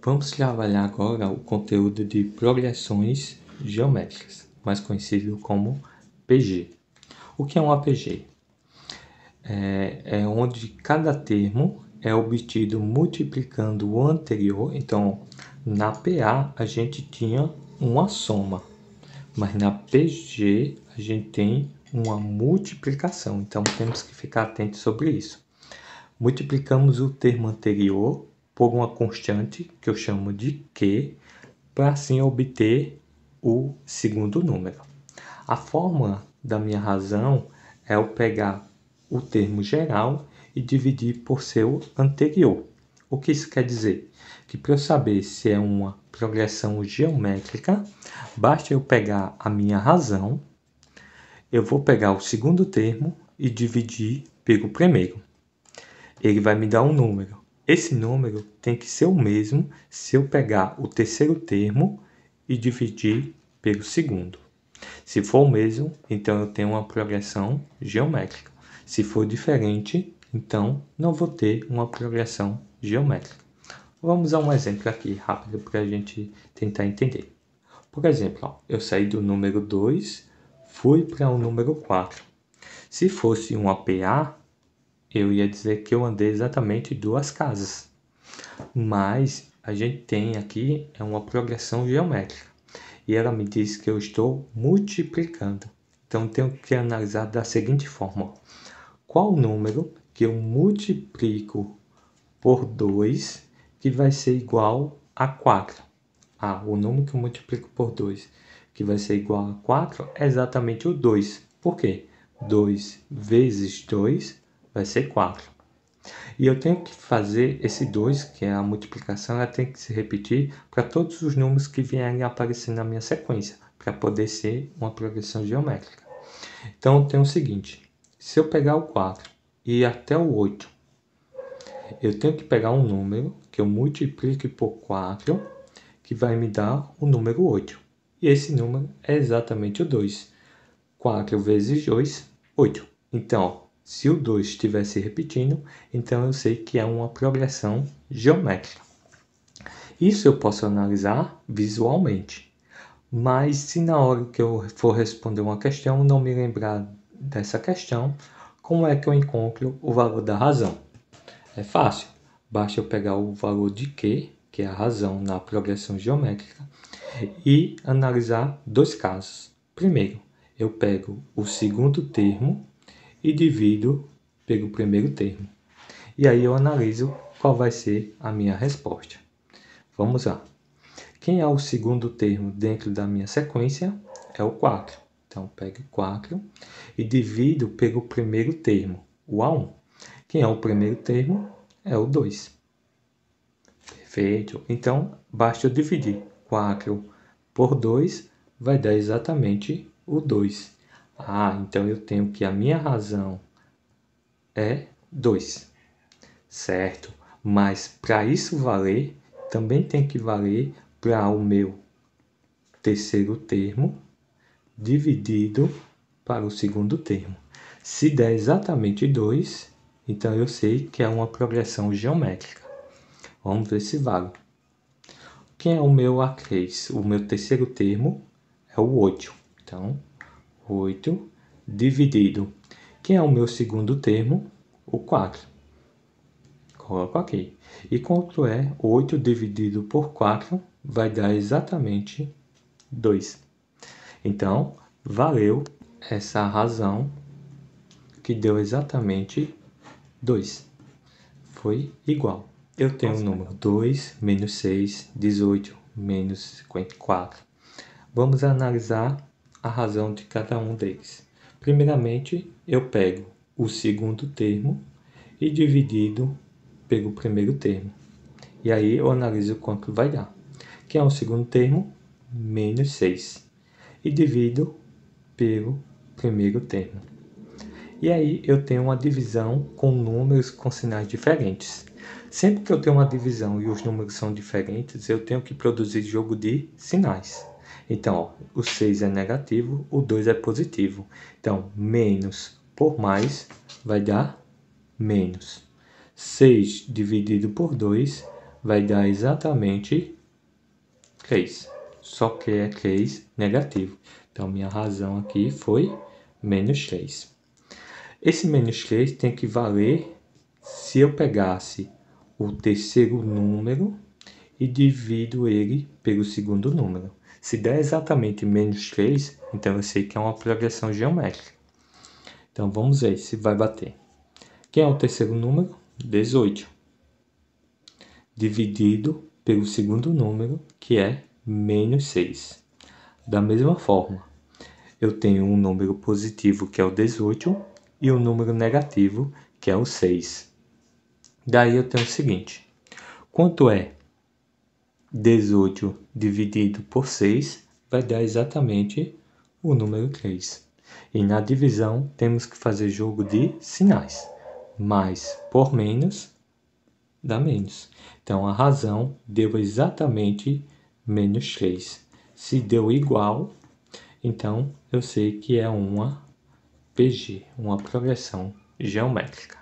Vamos trabalhar agora o conteúdo de progressões geométricas, mais conhecido como PG. O que é um APG? É onde cada termo é obtido multiplicando o anterior. Então, na PA a gente tinha uma soma, mas na PG a gente tem uma multiplicação. Então, temos que ficar atentos sobre isso. Multiplicamos o termo anterior por uma constante, que eu chamo de Q, para assim obter o segundo número. A forma da minha razão é eu pegar o termo geral e dividir por seu anterior. O que isso quer dizer? Que para eu saber se é uma progressão geométrica, basta eu pegar a minha razão, eu vou pegar o segundo termo e dividir pelo primeiro. Ele vai me dar um número. Esse número tem que ser o mesmo se eu pegar o terceiro termo e dividir pelo segundo. Se for o mesmo, então eu tenho uma progressão geométrica. Se for diferente, então não vou ter uma progressão geométrica. Vamos a um exemplo aqui rápido para a gente tentar entender. Por exemplo, eu saí do número 2, fui para o número 4. Se fosse um APA, eu ia dizer que eu andei exatamente 2 casas. Mas a gente tem aqui uma progressão geométrica. E ela me diz que eu estou multiplicando. Então, tenho que analisar da seguinte forma. Qual número que eu multiplico por 2 que vai ser igual a 4? O número que eu multiplico por 2 que vai ser igual a 4 é exatamente o 2. Por quê? 2 vezes 2 vai ser 4. E eu tenho que fazer esse 2, que é a multiplicação, ela tem que se repetir para todos os números que vierem aparecer na minha sequência, para poder ser uma progressão geométrica. Então, eu tenho o seguinte, se eu pegar o 4 e ir até o 8, eu tenho que pegar um número que eu multiplique por 4, que vai me dar o número 8. E esse número é exatamente o 2. 4 vezes 2, 8. Então, se o 2 estiver se repetindo, então eu sei que é uma progressão geométrica. Isso eu posso analisar visualmente. Mas se na hora que eu for responder uma questão, não me lembrar dessa questão, como é que eu encontro o valor da razão? É fácil. Basta eu pegar o valor de Q, que é a razão na progressão geométrica, e analisar 2 casos. Primeiro, eu pego o segundo termo e divido pelo primeiro termo. E aí eu analiso qual vai ser a minha resposta. Vamos lá. Quem é o segundo termo dentro da minha sequência? É o 4. Então, pego 4 e divido pelo primeiro termo, o A1. Quem é o primeiro termo? É o 2. Perfeito. Então, basta eu dividir 4 por 2, vai dar exatamente o 2. Então eu tenho que a minha razão é 2, certo? Mas para isso valer, também tem que valer para o meu terceiro termo dividido para o segundo termo. Se der exatamente 2, então eu sei que é uma progressão geométrica. Vamos ver se vale. Quem é o meu A3? O meu terceiro termo é o 8. Então, 8 dividido. Quem é o meu segundo termo? O 4. Coloco aqui. E quanto é 8 dividido por 4? Vai dar exatamente 2. Então, valeu essa razão que deu exatamente 2. Foi igual. Eu tenho o número 2 menos 6, 18 menos 54. Vamos analisar a razão de cada um deles. Primeiramente, eu pego o segundo termo e dividido pelo primeiro termo. E aí eu analiso quanto vai dar. Que é o segundo termo? Menos 6. E divido pelo primeiro termo. E aí eu tenho uma divisão com números com sinais diferentes. Sempre que eu tenho uma divisão e os números são diferentes, eu tenho que produzir jogo de sinais. Então, o 6 é negativo, o 2 é positivo. Então, menos por mais vai dar menos. 6 dividido por 2 vai dar exatamente 3. Só que é 3 negativo. Então, minha razão aqui foi menos 3. Esse menos 3 tem que valer se eu pegasse o terceiro número e divido ele pelo segundo número. Se der exatamente menos 3, então eu sei que é uma progressão geométrica. Então vamos ver se vai bater. Quem é o terceiro número? 18. Dividido pelo segundo número, que é menos 6. Da mesma forma, eu tenho um número positivo, que é o 18, e um número negativo, que é o 6. Daí eu tenho o seguinte: quanto é 18 dividido por 6 vai dar exatamente o número 3. E na divisão temos que fazer jogo de sinais. Mais por menos dá menos. Então a razão deu exatamente menos 3. Se deu igual, então eu sei que é uma PG, uma progressão geométrica.